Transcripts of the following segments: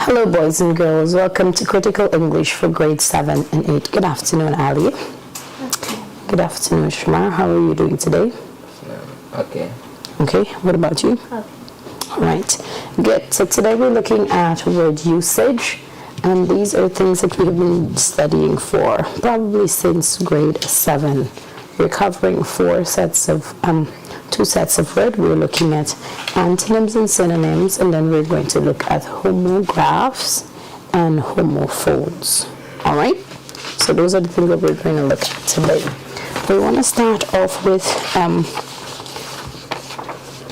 Hello boys and girls, welcome to Critical English for grade 7 and 8. Good afternoon, Ali. Good afternoon, Shma. How are you doing today? Okay. Okay, what about you? Okay. Alright, good. So today we're looking at word usage, and these are things that we have been studying for probably since grade 7. We're covering two sets of words. We're looking at antonyms and synonyms, and then we're going to look at homographs and homophones. Alright, so those are the things that we're going to look at today. We want to start off with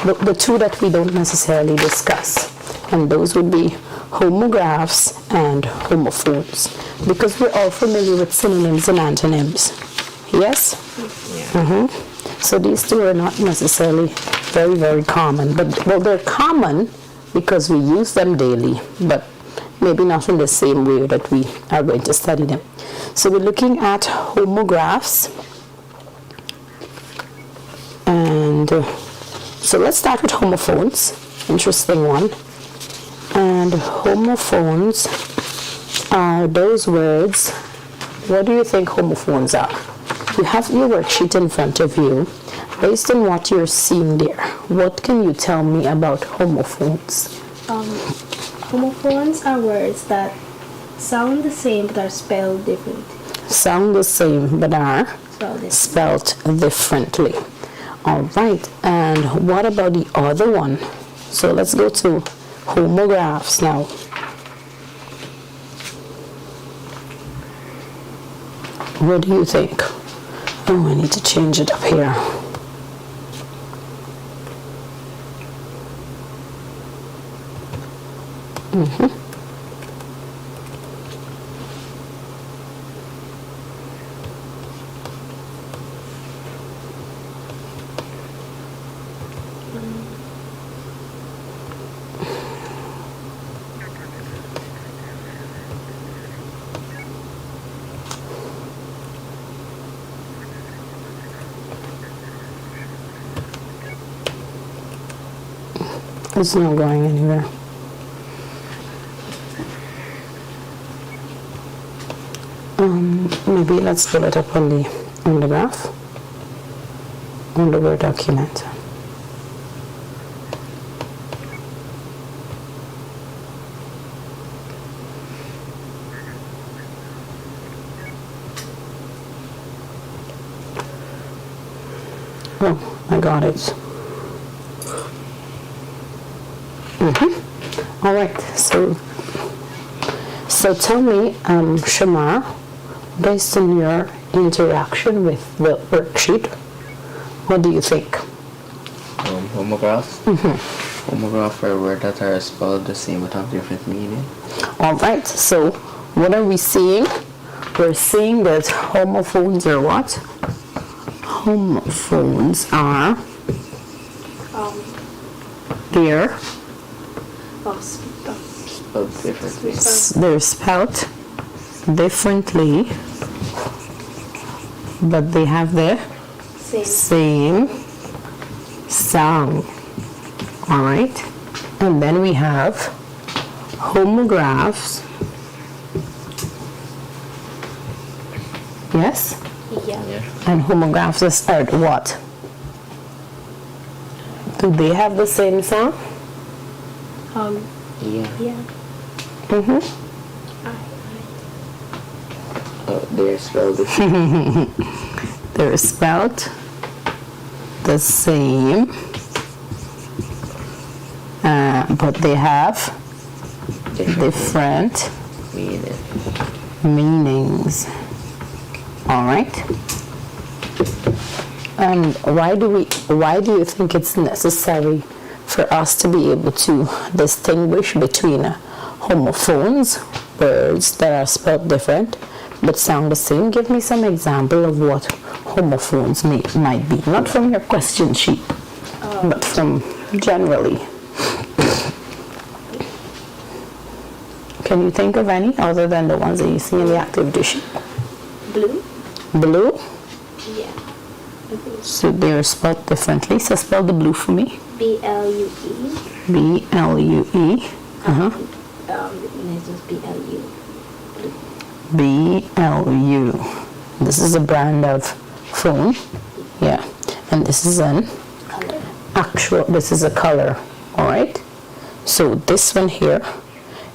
the two that we don't necessarily discuss, and those would be homographs and homophones, because we're all familiar with synonyms and antonyms. Yes? Yeah. So these two are not necessarily very, very common, but well, they're common because we use them daily, but maybe not in the same way that we are going to study them. So we're looking at homographs, and so let's start with homophones. Interesting one. And homophones are those words. What do you think homophones are? You have your worksheet in front of you. Based on what you're seeing there, what can you tell me about homophones? Homophones are words that sound the same but are spelled differently. Sound the same but are spelled differently. All right, and what about the other one? So let's go to homographs now. What do you think? Oh, I need to change it up here. It's not going anywhere. Maybe let's pull it up on the graph, on the Word document. Oh, I got it. All right, so tell me, Shamar, based on your interaction with the worksheet, what do you think? Homographs? Homographs are words that are spelled the same but have different meaning. All right, so what are we seeing? We're seeing that homophones are what? Homophones are they're Spelled differently. they're spelled differently, but they have the same sound. All right, and then we have homographs. Yes? Yeah. And homographs are what? Do they have the same sound? Yeah. They're spelled differently. They're spelled the same, but they have different meanings. All right. And why do you think it's necessary for us to be able to distinguish between homophones, words that are spelled different but sound the same? Give me some example of what homophones might be. Not from your question sheet, but from generally. Can you think of any other than the ones that you see in the activity sheet? Blue? Blue? Yeah. So they're spelled differently. So spell the blue for me. B-L-U-E. B-L-U-E. This is BLU. BLU. This is a brand of phone. Yeah. And this is an Color. this is a color. All right. So this one here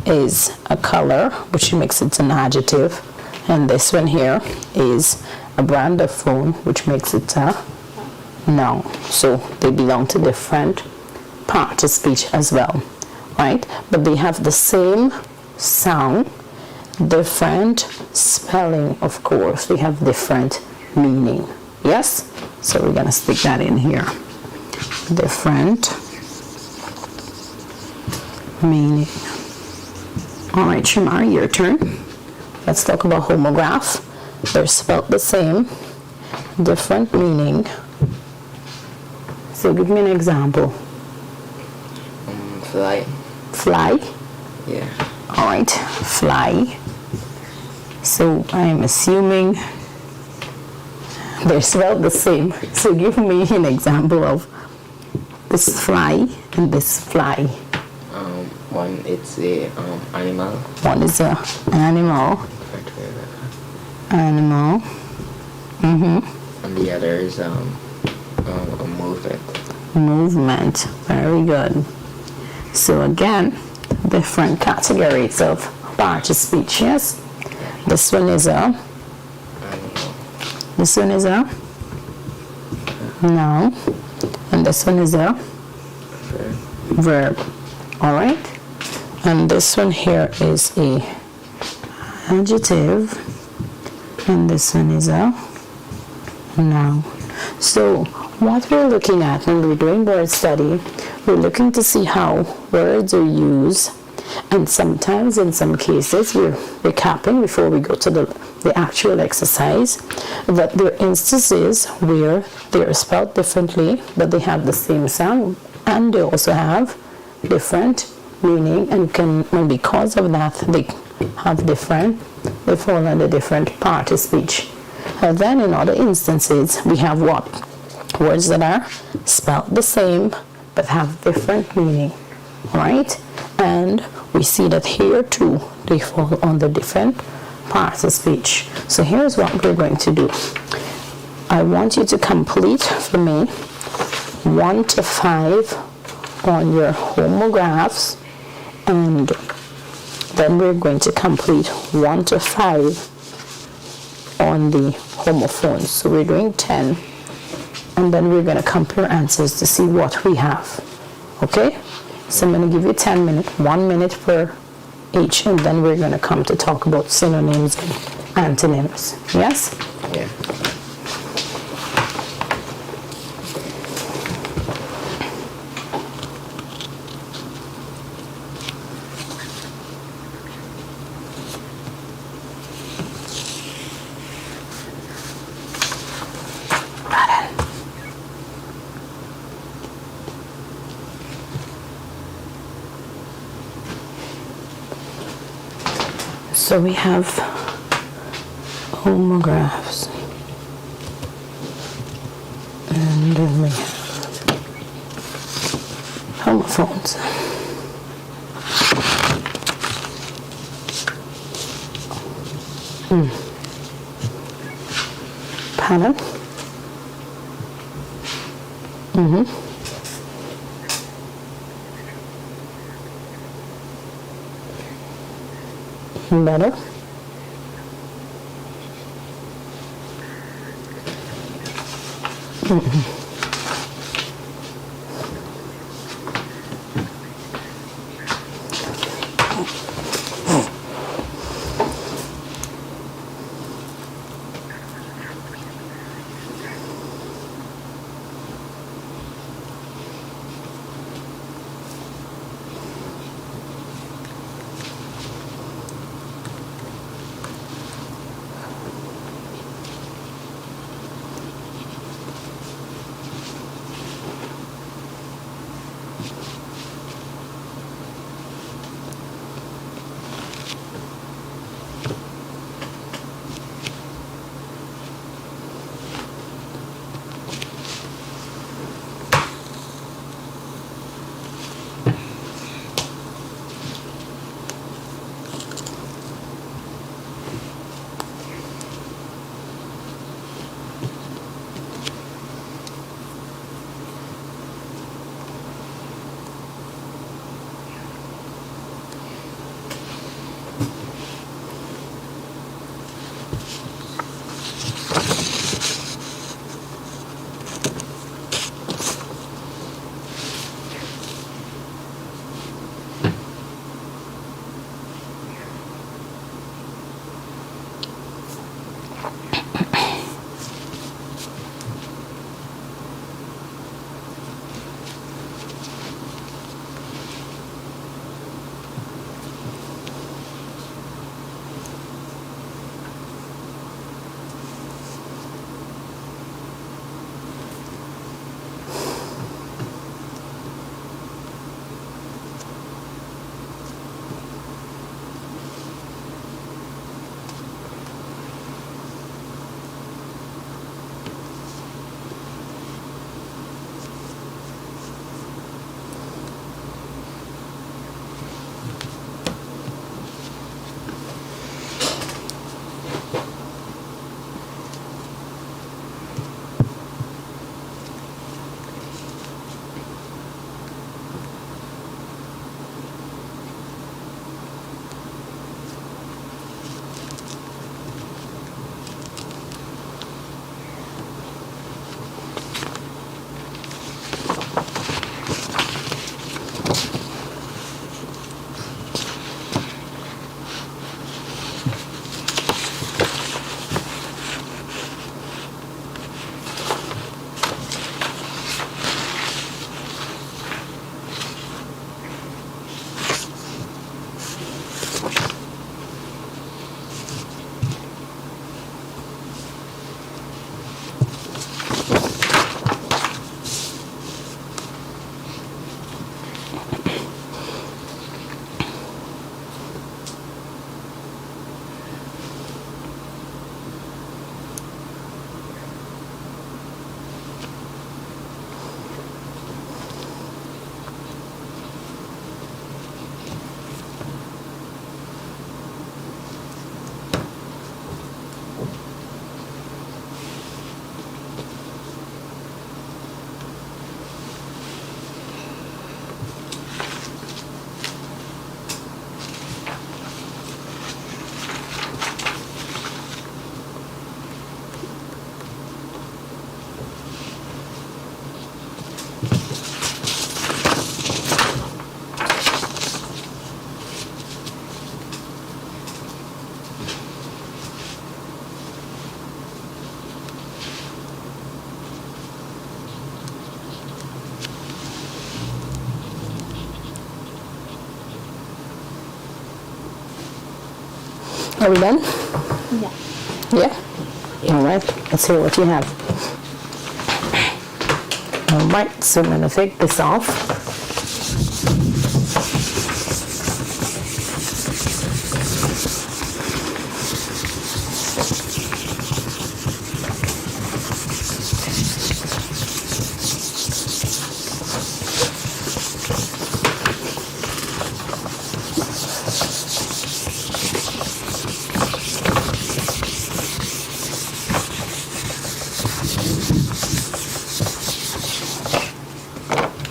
is a color, which makes it an adjective. And this one here is a brand of phone, which makes it a noun. So they belong to different parts of speech as well, right? But they have the same sound, different spelling, of course. They have different meaning. Yes? So we're gonna stick that in here. Different meaning. All right, Shamari, your turn. Let's talk about homograph. They're spelled the same, different meaning. So give me an example. Fly. Fly. Yeah. All right, fly. So I'm assuming they're spelled the same. So give me an example of this fly and this fly. One it's a animal. One is a animal. Animal. And the other is a movement. Movement. Very good. So again, different categories of part of speech. Yes. This one is a. Animal. This one is a noun, and this one is a verb. All right. And this one here is a adjective, and this one is a noun. So what we're looking at when we're doing word study, we're looking to see how words are used, and sometimes in some cases we're recapping before we go to the actual exercise, that there are instances where they are spelled differently but they have the same sound, and they also have different meaning, and because of that they fall under different part of speech. And then in other instances we have what? Words that are spelled the same but have different meaning, right? And we see that here too they fall under different parts of speech. So here's what we're going to do. I want you to complete for me 1 to 5 on your homographs, and then we're going to complete 1 to 5 on the homophones. So we're doing 10, and then we're going to compare answers to see what we have. Okay? So I'm going to give you 10 minutes, 1 minute per each, and then we're going to come to talk about synonyms and antonyms. Yes? Yeah. So we have homographs, and then we have homophones. Pardon? Better? Are we done? Yeah. Yeah? All right, let's see what you have. All right, so I'm going to take this off.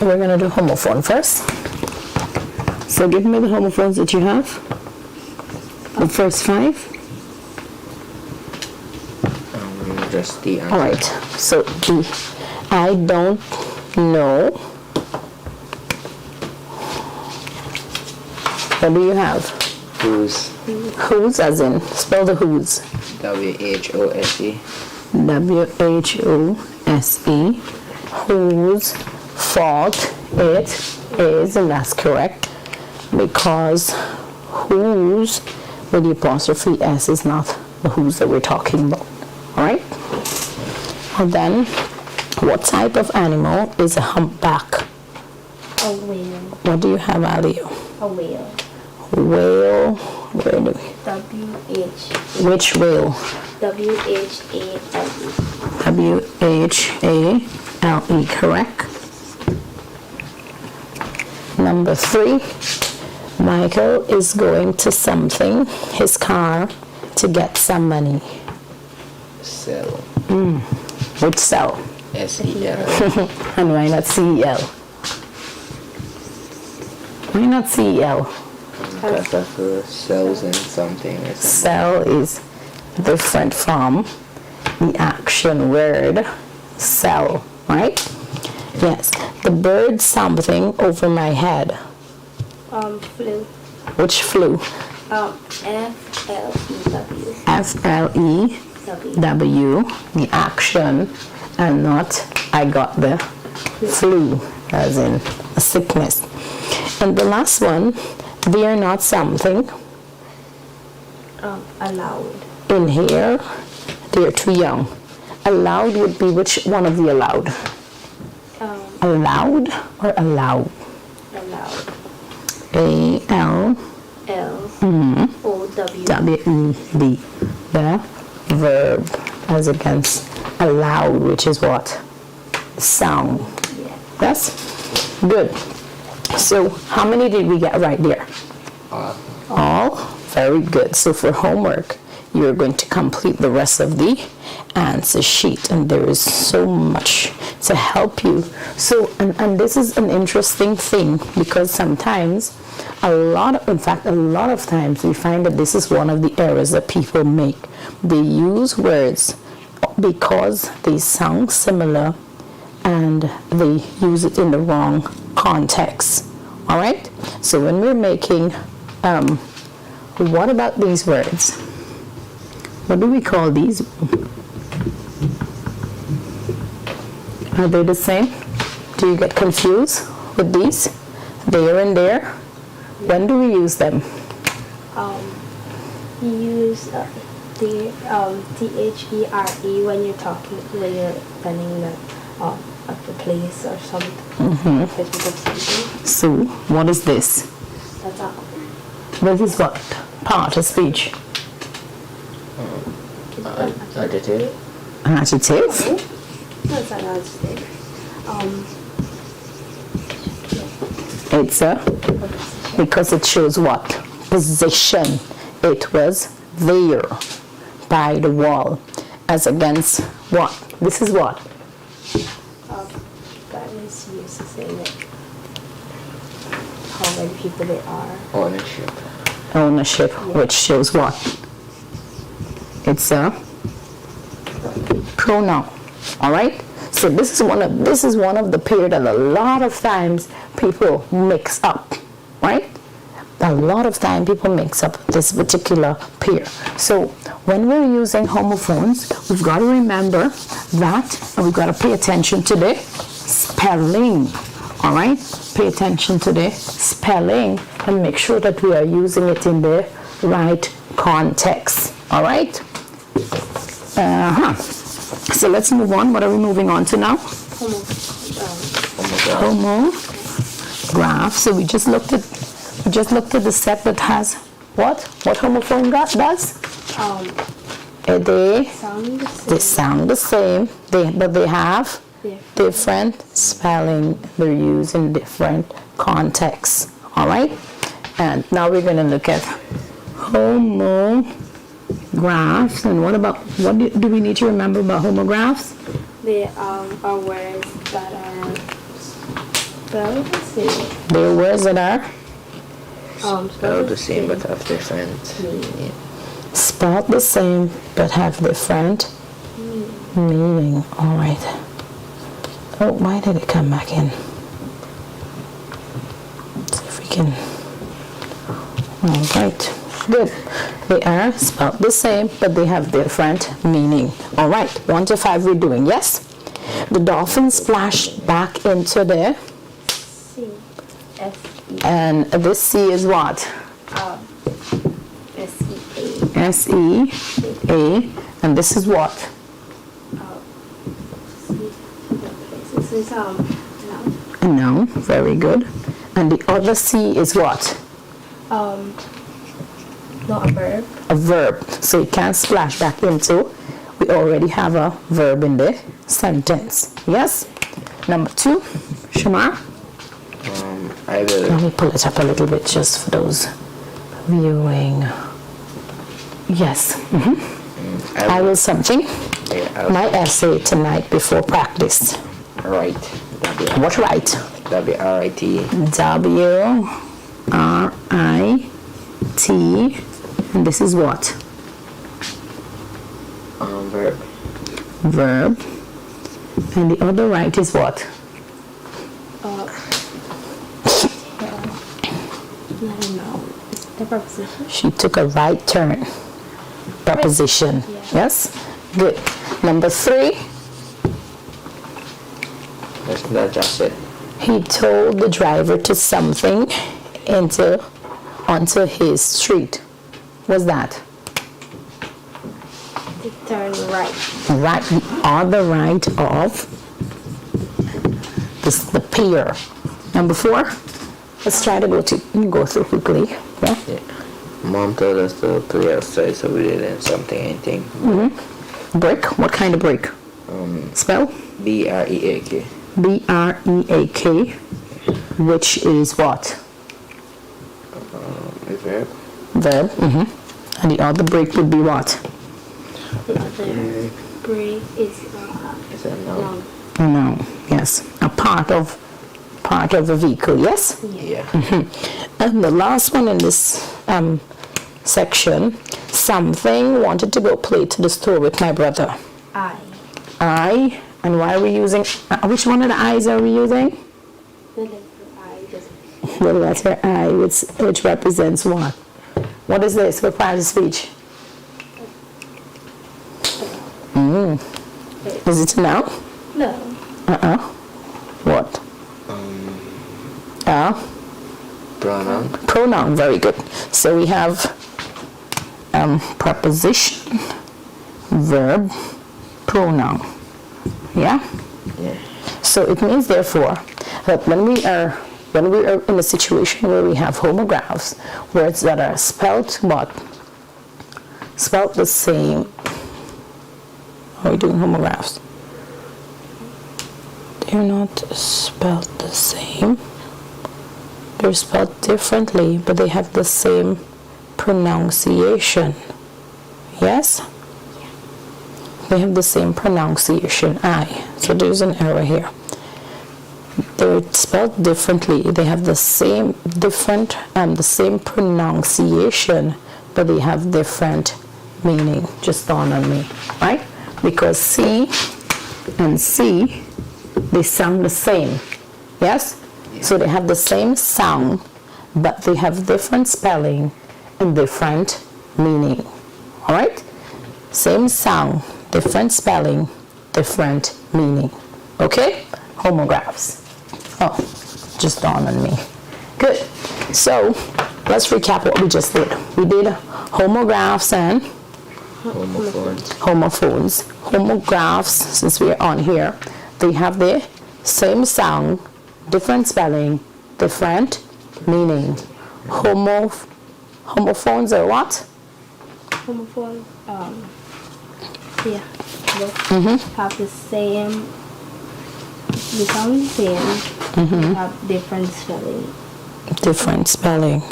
We're going to do homophone first. So give me the homophones that you have. The first 5. Just the answer. All right. So I don't know. What do you have? Whose? Whose, as in, spell the whose. WHOSE. WHOSE. Whose fault it is, and that's correct, because whose with the apostrophe S is not the whose that we're talking about. All right? And then, what type of animal is a humpback? A whale. What do you have, Ali? A whale. Whale. Where do we? Which whale? WHALE. WHALE, correct. Number 3, Michael is going to something, his car, to get some money. Cell. Which cell? SEL. And why not CEL? Why not CEL? Because of the cells in something or something. Cell is different from the action word sell, right? Yes. The bird something over my head. Flew. Which flew? FLEW. W, the action, and not I got the flu, as in a sickness. And the last one, they are not something. Allowed. In here, they are too young. Allowed would be which one of the allowed? Allowed or allow? Allowed. A-L O-W. W-E-D. The verb as against allowed, which is what? Sound. Yeah. Yes? Good. So how many did we get right there? All? Very good. So for homework, you're going to complete the rest of the answer sheet, and there is so much to help you. So, and this is an interesting thing, because sometimes a lot of times we find that this is one of the errors that people make. They use words because they sound similar and they use it in the wrong context. All right? So when we're making, what about these words? What do we call these? Are they the same? Do you get confused with these? There and there? When do we use them? You use the THERE when you're planning the place or something. So, what is this? That's all. This is what? Part of speech. Adjective. An adjective? That's an adjective. It's a, because it shows what? Position. It was there by the wall as against what? This is what? That is used to say like how many people there are. Ownership. Ownership, which shows what? It's a pronoun. All right? So this is one of the pair that a lot of times people mix up, right? A lot of time people mix up this particular pair. So when we're using homophones, we've got to remember that, and we've got to pay attention to the spelling. All right? Pay attention to the spelling and make sure that we are using it in the right context. All right? So let's move on. What are we moving on to now? Homograph. So we just looked at the set that has what? What homophone does? They sound the same. But they have different spelling. They're used in different contexts. All right. And now we're going to look at homographs. And what do we need to remember about homographs? They are words that are spelled the same. They're words that are Spelled the same but have different meaning. spelled the same but have different meaning. All right. Oh, why did it come back in? Let's see if we can. All right. Good. They are spelled the same, but they have different meaning. All right. 1 to 5 we're doing. Yes? The dolphin splashed back into the... C. S-E. And this C is what? S-E-A. S-E-A. And this is what? This is noun. A noun. Very good. And the other C is what? Not a verb. A verb. So it can't splash back into. We already have a verb in the sentence. Yes? Number 2. Shamar? I will. Let me pull it up a little bit just for those viewing. Yes. I will something. My essay tonight before practice. Write. What right? W-R-I-T. W-R-I-T. And this is what? Verb. Verb. And the other right is what? I don't know. The preposition. She took a right turn. Preposition. Yeah. Yes? Good. Number 3, That's just it. he told the driver to something onto his street. What's that? To turn right. Right, on the right of the pier. Number 4, let's try to go through quickly. Yeah. Yeah. Mom told us to play outside, so we didn't something, anything. Brick, what kind of brick? Spell? B-R-E-A-K. B-R-E-A-K, which is what? A verb. Verb. And the other brick would be what? Another break is Is that no? no. No, yes, a part of a vehicle, yes? Yeah. And the last one in this section, something wanted to go play to the store with my brother. I, and why are we using, which one of the I's are we using? The letter I just The letter I, which represents what? What is this? What part of speech? Is it a noun? no. What? Pronoun. Pronoun, very good. So we have preposition, verb, pronoun. Yeah? Yeah. So it means therefore that when we are in a situation where we have homographs, words that are spelled what? Spelled the same. How are we doing homographs? They're not spelled the same. They're spelled differently, but they have the same pronunciation. Yes? They have the same pronunciation, I. So there's an error here. They're spelled differently. They have the same pronunciation, but they have different meaning. Just dawned on me, right? Because C and C, they sound the same. Yes? So they have the same sound, but they have different spelling and different meaning. All right? Same sound, different spelling, different meaning. Okay? Homographs. Oh, just dawned on me. Good. So let's recap what we just did. We did homographs and Homophones. homophones. Homographs, since we're on here, they have the same sound, different spelling, different meaning. Homophones are what? Homophone. Yeah. Both have the same. They sound the same. They have different spelling. Different spelling.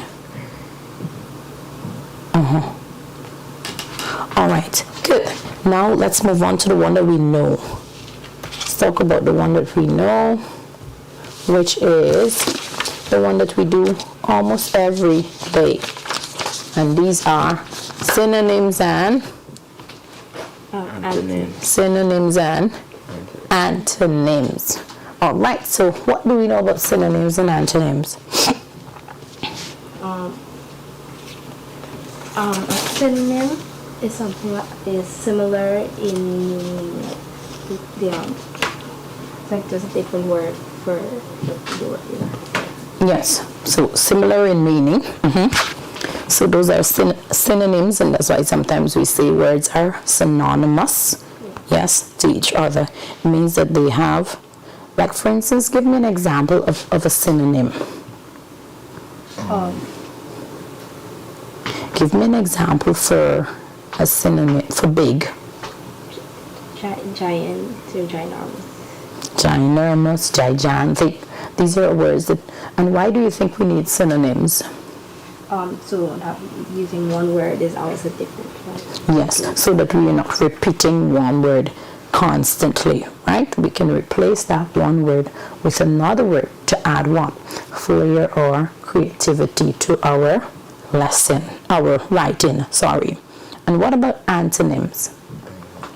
All right, good. Now let's move on to the one that we know. Let's talk about the one that we know, which is the one that we do almost every day. And these are synonyms and antonyms. All right, so what do we know about synonyms and antonyms? A synonym is something that is similar in the it's like just a different word for the word. Yes, so similar in meaning. So those are synonyms, and that's why sometimes we say words are synonymous, yes, to each other. It means that they have, like for instance, give me an example of a synonym. Give me an example for a synonym for big. Giant to ginormous. Ginormous, gigantic. These are words that, and why do you think we need synonyms? So using one word is always a different one. Yes, so that we are not repeating one word constantly, right? We can replace that one word with another word to add what? Flair or creativity to our lesson, our writing, sorry. And what about antonyms?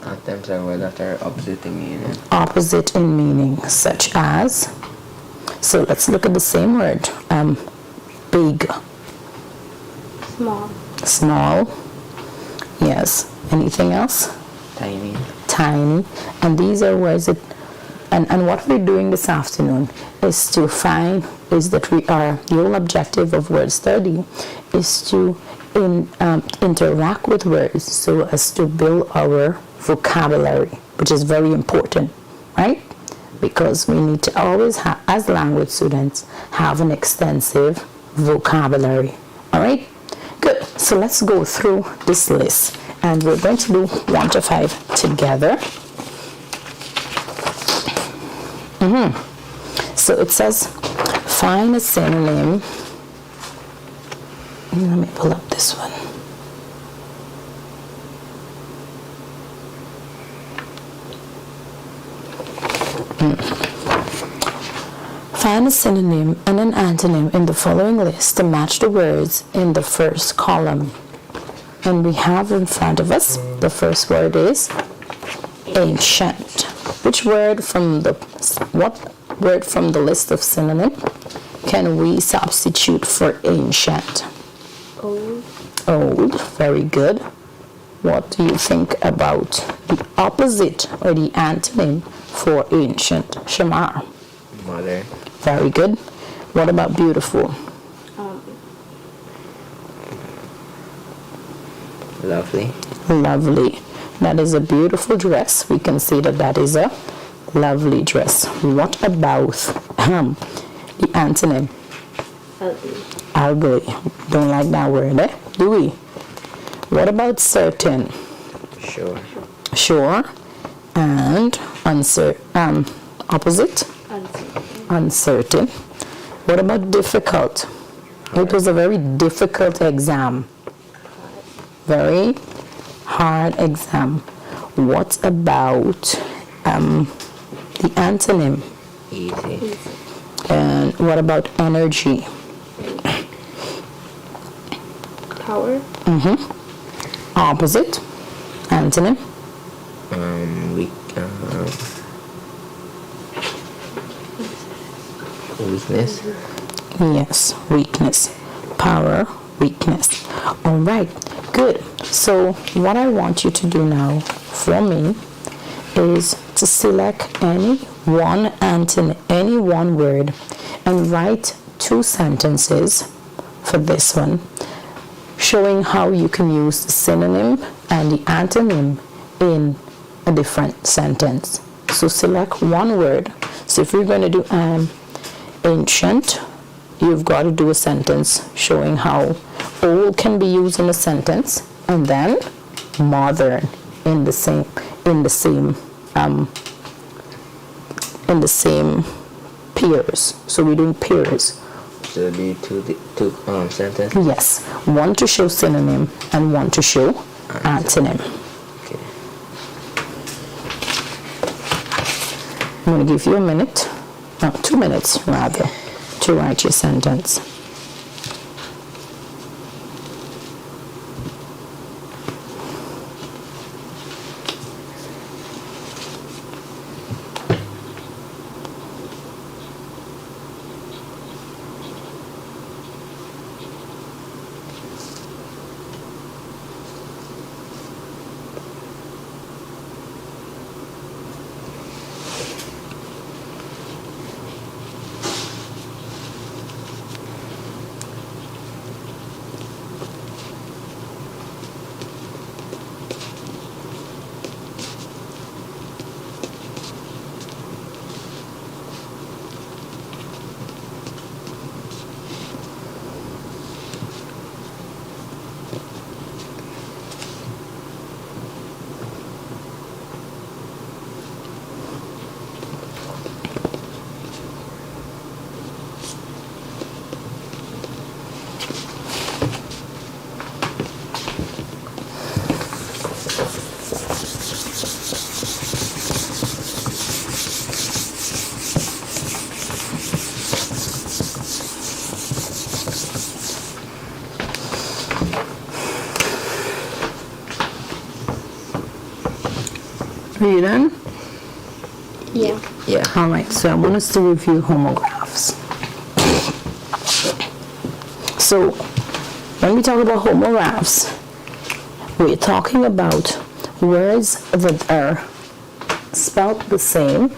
Antonyms are words that are opposite in meaning. Opposite in meaning, such as, so let's look at the same word. Big. Small. Small. Yes. Anything else? Tiny. tiny, and these are words that, and what we're doing this afternoon is to find, is that we are, the whole objective of word study is to interact with words so as to build our vocabulary, which is very important, right? Because we need to always have, as language students, have an extensive vocabulary. All right, good. So let's go through this list, and we're going to do 1 to 5 together. So it says, find a synonym. Let me pull up this one. Find a synonym and an antonym in the following list to match the words in the first column. And we have in front of us, the first word is ancient. What word from the list of synonym can we substitute for ancient? Old. Old, very good. What do you think about the opposite or the antonym for ancient? Shamar. Modern. Very good. What about beautiful? Lovely. Lovely. That is a beautiful dress. We can see that that is a lovely dress. What about the antonym? Ugly. Ugly. Don't like that word, eh? Do we? What about certain? Sure. Sure. And opposite? Uncertain. Uncertain. What about difficult? It was a very difficult exam. Very hard exam. What about the antonym? Easy. And what about energy? Power. Opposite? Antonym? Weakness. Yes, weakness. Power, weakness. All right, good. So what I want you to do now for me is to select any one antonym, any one word, and write 2 sentences for this one, showing how you can use the synonym and the antonym in a different sentence. So select one word. So if you're going to do ancient, you've got to do a sentence showing how old can be used in a sentence, and then modern in the same pairs. So we're doing pairs. So it'll be two sentences? Yes, one to show synonym and one to show antonym. Okay. I'm going to give you a minute, 2 minutes rather, to write your sentence. Are you done? Yeah. Yeah. All right, so I want us to review homographs. So when we talk about homographs, we're talking about words that are spelled the same,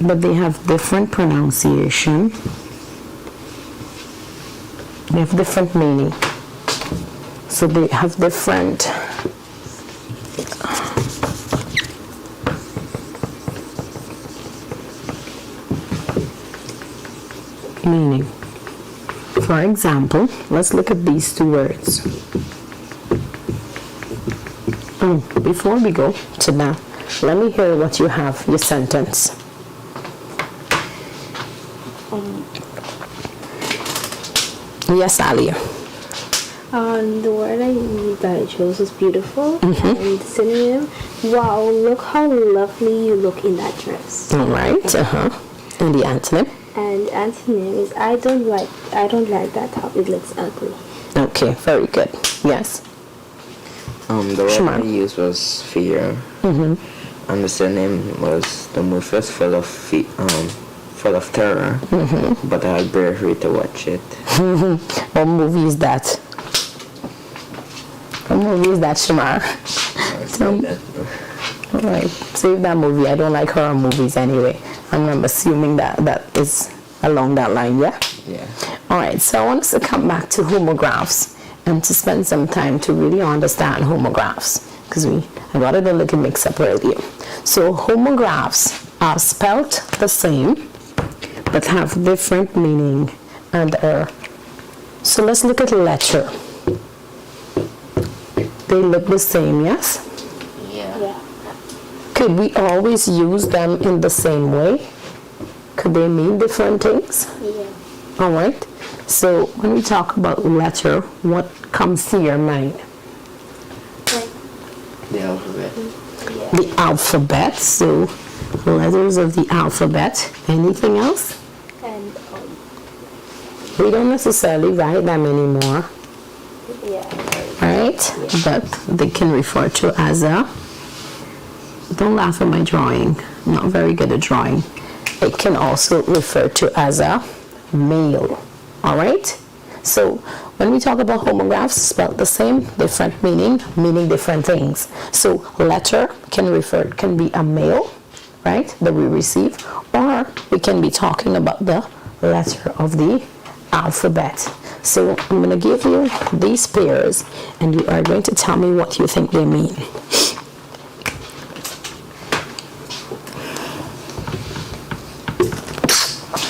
but they have different pronunciation. They have different meaning. So they have different meaning. For example, let's look at these two words. Before we go to that, let me hear what you have, your sentence. Yes, Alia. The word that I chose was beautiful, and synonym, wow, look how lovely you look in that dress. All right. And the antonym. And antonym is I don't like that top. It looks ugly. Okay, very good. Yes. The word Shema. I used was fear. And the synonym was the movie was full of terror. But I had bravery to watch it. What movie is that? What movie is that, Shamar? All right, save that movie. I don't like horror movies anyway. I'm assuming that is along that line, yeah? Yeah. All right, so I want us to come back to homographs and to spend some time to really understand homographs, because I got it a little mixed up earlier. So homographs are spelled the same, but have different meaning and so let's look at letter. They look the same, yes? Yeah. Could we always use them in the same way? Could they mean different things? Yeah. All right. So when we talk about letter, what comes to your mind? The alphabet. The alphabet. So letters of the alphabet. Anything else? And We don't necessarily write them anymore, right? But they can refer to as a, don't laugh at my drawing, I'm not very good at drawing. It can also refer to as a male, all right? So when we talk about homographs, spelled the same, different meaning, meaning different things. So letter can be a male, right, that we receive, or we can be talking about the letter of the alphabet. So I'm going to give you these pairs and you are going to tell me what you think they mean.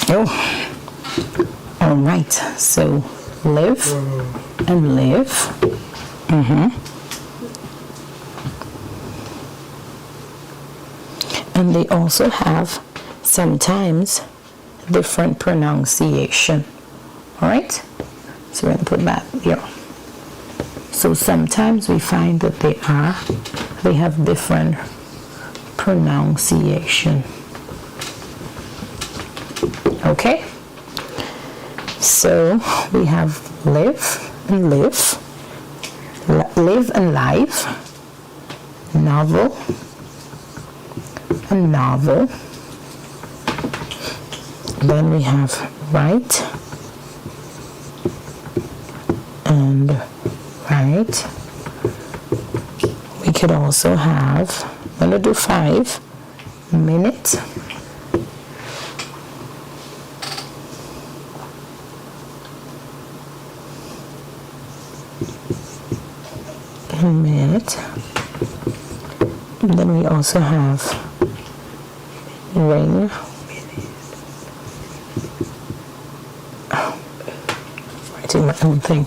Oh, all right. So live and live. And they also have sometimes different pronunciation. All right, so we're going to put that here. So sometimes we find that they have different pronunciation. Okay, so we have live and live, live and live, novel and novel. Then we have write and right. We could also have, I'm going to do 5, minute, minute, and then we also have ring, writing my own thing,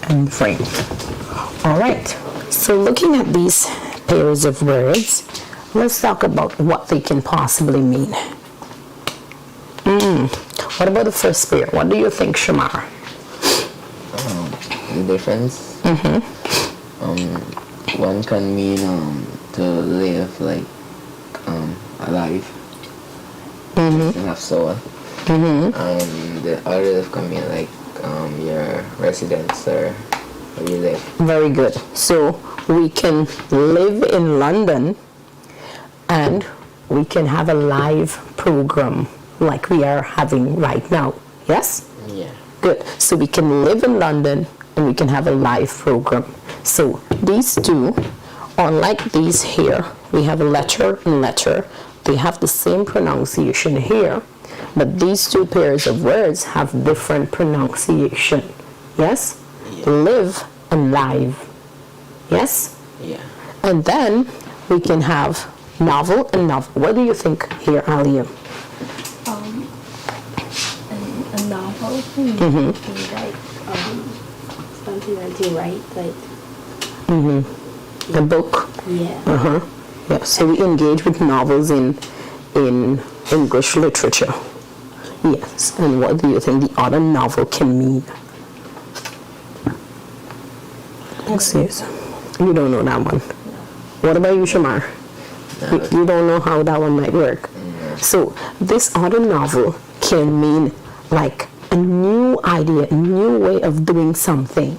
and ring. All right, so looking at these pairs of words, let's talk about what they can possibly mean. What about the first pair? What do you think, Shamar? The difference? One can mean to live like alive, and have soul. The other can mean like your residence or where you live. Very good. So we can live in London and we can have a live program like we are having right now. Yes? Yeah. Good. So we can live in London and we can have a live program. So these two, unlike these here, we have a letter and letter. They have the same pronunciation here, but these two pairs of words have different pronunciation. Yes? Yeah. Live and live. Yes? Yeah. And then we can have novel and novel. What do you think here, Alia? A novel would be like something that you write, like A book. yeah. Yeah. So we engage with novels in English literature. Yes. And what do you think the other novel can mean? Yes. You don't know that one. What about you, Shamar? You don't know how that one might work. So this other novel can mean like a new idea, a new way of doing something,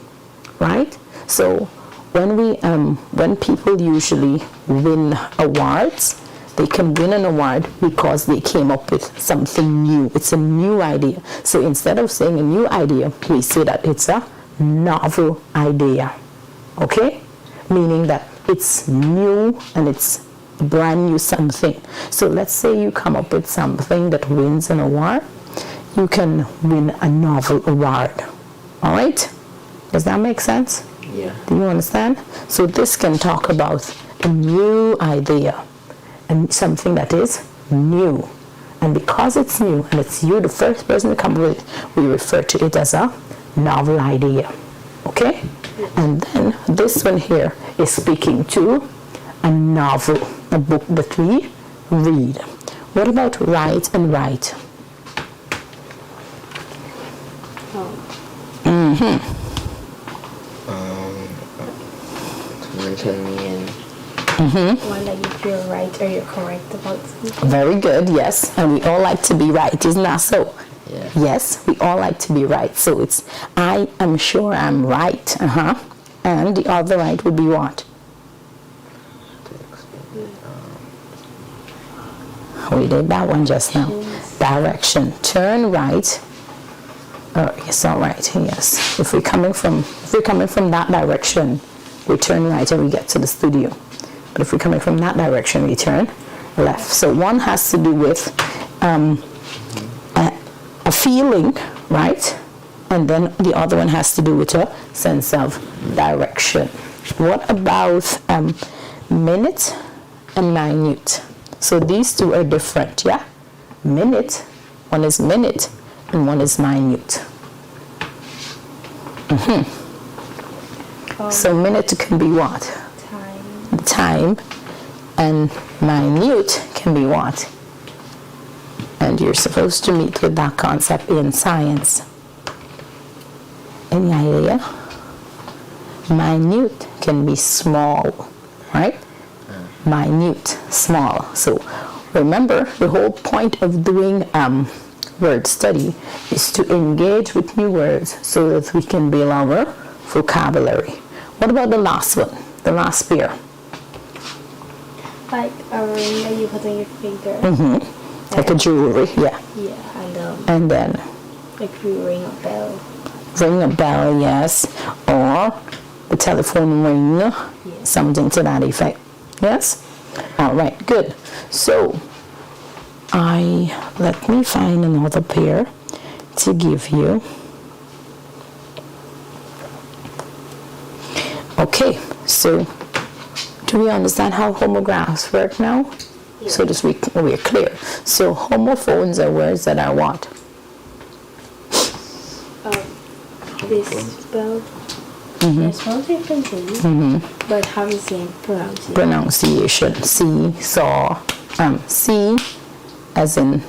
right? So when people usually win awards, they can win an award because they came up with something new. It's a new idea. So instead of saying a new idea, we say that it's a novel idea. Okay? Meaning that it's new and it's brand new something. So let's say you come up with something that wins an award. You can win a novel award. All right? Does that make sense? Yeah. Do you understand? So this can talk about a new idea and something that is new. And because it's new and it's you, the first person to come with it, we refer to it as a novel idea. Okay? And then this one here is speaking to a novel, a book that we read. What about write and write? To mention me and One that you feel right or you're correct about something. Very good, yes. And we all like to be right, isn't that so? Yeah. Yes, we all like to be right. So it's, I am sure I'm right. And the other right would be what? We did that one just now. Direction. Turn right. Oh, yes, all right. Yes. If we're coming from that direction, we turn right and we get to the studio. But if we're coming from that direction, we turn left. So one has to do with a feeling, right? And then the other one has to do with a sense of direction. What about minute and minute? So these two are different, yeah? Minute, one is minute and one is minute. So minute can be what? Time. And minute can be what? And you're supposed to meet with that concept in science. Any idea? Minute can be small, right? Minute, small. So remember, the whole point of doing word study is to engage with new words so that we can build our vocabulary. What about the last one, the last pair? Like a ring that you put on your finger. Like a jewelry, yeah. Yeah, And then like you ring a bell. ring a bell, yes, or the telephone ring, something to that effect. Yes? All right, good. So, let me find another pair to give you. Okay, so do we understand how homographs work now? Yeah. So this we're clear. So homophones are words that are what? They spell. They spell differently, but have the same pronunciation. Pronunciation. See, saw, see, as in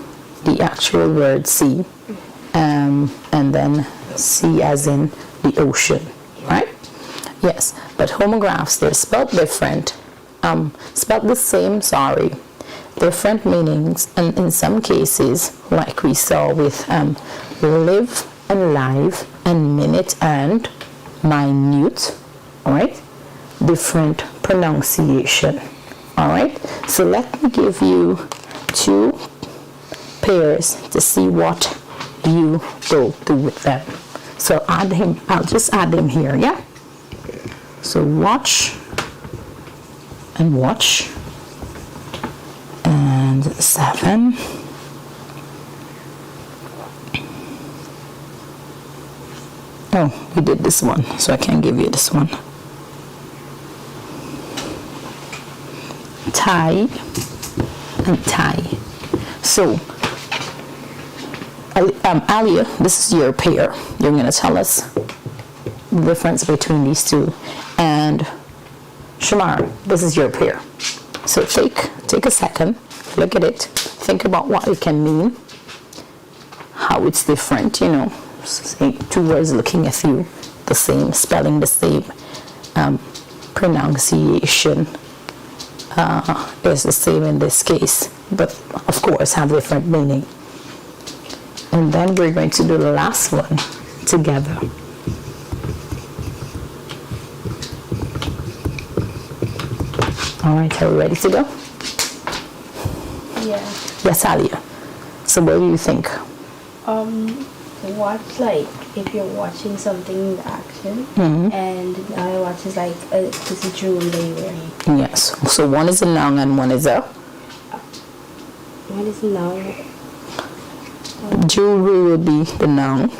the actual word see, and then see as in the ocean, right? Yes, but homographs, they're spelled different, spelled the same, different meanings, and in some cases, like we saw with live and live and minute and minute, all right? Different pronunciation, all right? So let me give you two pairs to see what you will do with them. So add him, I'll just add him here, yeah? So watch and watch and 7. Oh, we did this one, so I can't give you this one. Tie and tie. So, Alia, this is your pair. You're going to tell us the difference between these two. And Shamar, this is your pair. So take a second, look at it, think about what it can mean, how it's different, you know. Say 2 words looking at you, the same, spelling the same, pronunciation is the same in this case, but of course have different meaning. And then we're going to do the last one together. All right, are we ready to go? Yeah. Yes, Alia. So what do you think? Watch, like, if you're watching something in action, and I watch is like a piece of jewelry that you're wearing. Yes. So one is a noun and one is a? What is now? Jewelry would be the noun,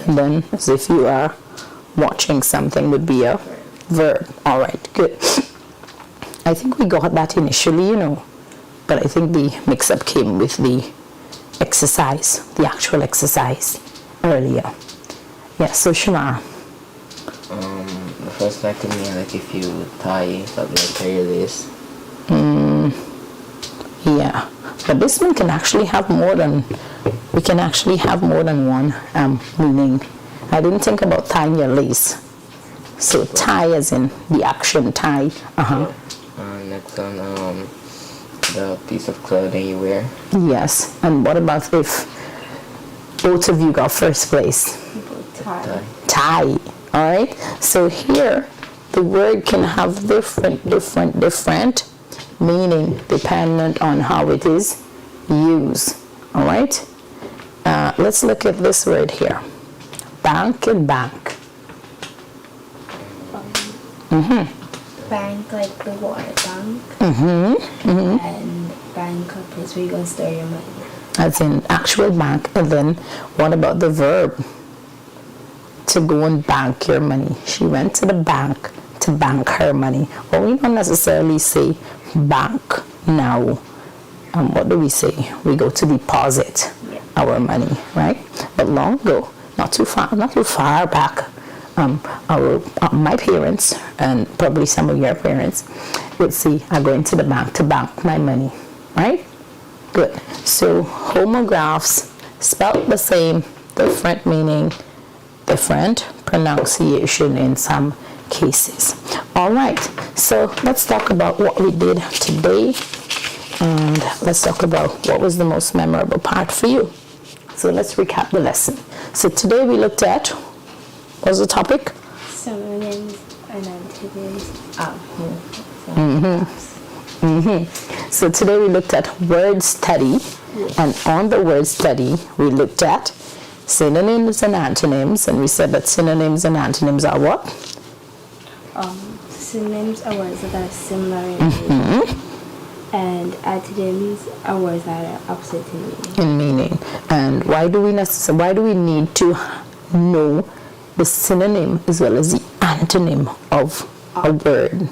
and then as if you are watching something would be a verb. All right, good. I think we got that initially, you know, but I think the mix-up came with the exercise, the actual exercise earlier. Yeah, so Shamar. The first like to me, like if you tie something like carry this. Yeah, but this one can actually have more than, we can actually have more than one meaning. I didn't think about tying your lace. So tie as in the action tie. Next one, the piece of clothing you wear. Yes, and what about if both of you got first place? Tie. Tie, all right? So here, the word can have different meaning dependent on how it is used, all right? Let's look at this word here. Bank and bank. Bank, like the water bank. And bank, a place where you can store your money. As in actual bank. And then what about the verb? To go and bank your money. She went to the bank to bank her money. Well, we don't necessarily say bank now. What do we say? We go to deposit our money, right? But long ago, not too far back, my parents and probably some of your parents would say, I'm going to the bank to bank my money, right? Good. So homographs spelled the same, different meaning, different pronunciation in some cases. All right, so let's talk about what we did today, and let's talk about what was the most memorable part for you. So let's recap the lesson. So today we looked at, what was the topic? Synonyms and antonyms. So today we looked at word study, and on the word study we looked at synonyms and antonyms, and we said that synonyms and antonyms are what? Synonyms are words that are similar in meaning, and antonyms are words that are opposite in meaning. And why do we need to know the synonym as well as the antonym of a word?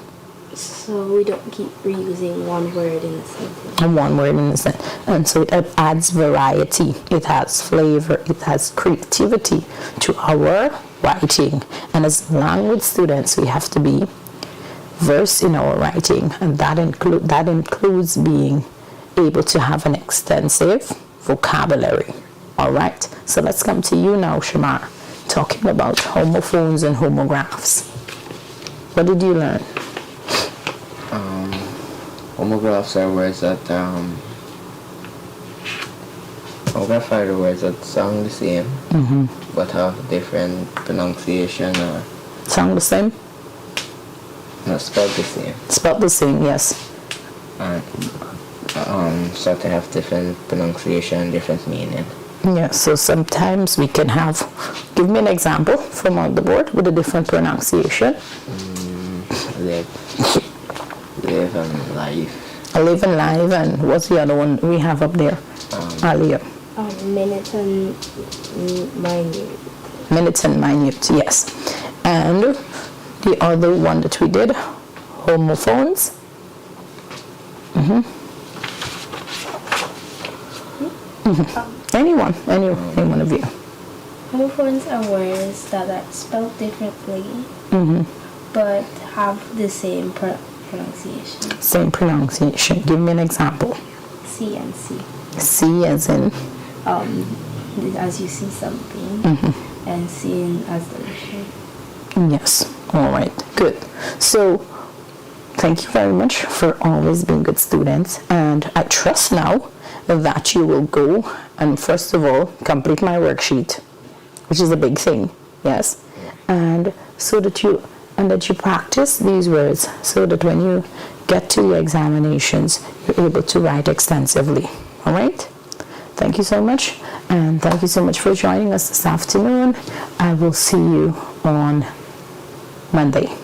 So we don't keep reusing one word in a sentence. And one word in a sentence. And so it adds variety, it adds flavor, it has creativity to our writing. And as language students, we have to be versed in our writing, and that includes being able to have an extensive vocabulary. All right, so let's come to you now, Shamar, talking about homophones and homographs. What did you learn? Homographs are words that homographs are the words that sound the same, but have different pronunciation. Sound the same? No, spelled the same. Spelled the same, yes. And so they have different pronunciation, different meaning. Yeah, so sometimes we can have, give me an example from on the board with a different pronunciation. Live. Live and life. Live and live, and what's the other one we have up there? Earlier. Minutes and minute. Minutes and minute, yes. And the other one that we did, homophones. Any one of you. Homophones are words that are spelled differently, but have the same pronunciation. Same pronunciation. Give me an example. C and C. C as in, As you see something, and seeing as the machine. yes. All right, good. So, thank you very much for always being good students, and I trust now that you will go and first of all complete my worksheet, which is a big thing, yes, and so that you practice these words so that when you get to your examinations you're able to write extensively. All right, thank you so much, and thank you so much for joining us this afternoon. I will see you on Monday.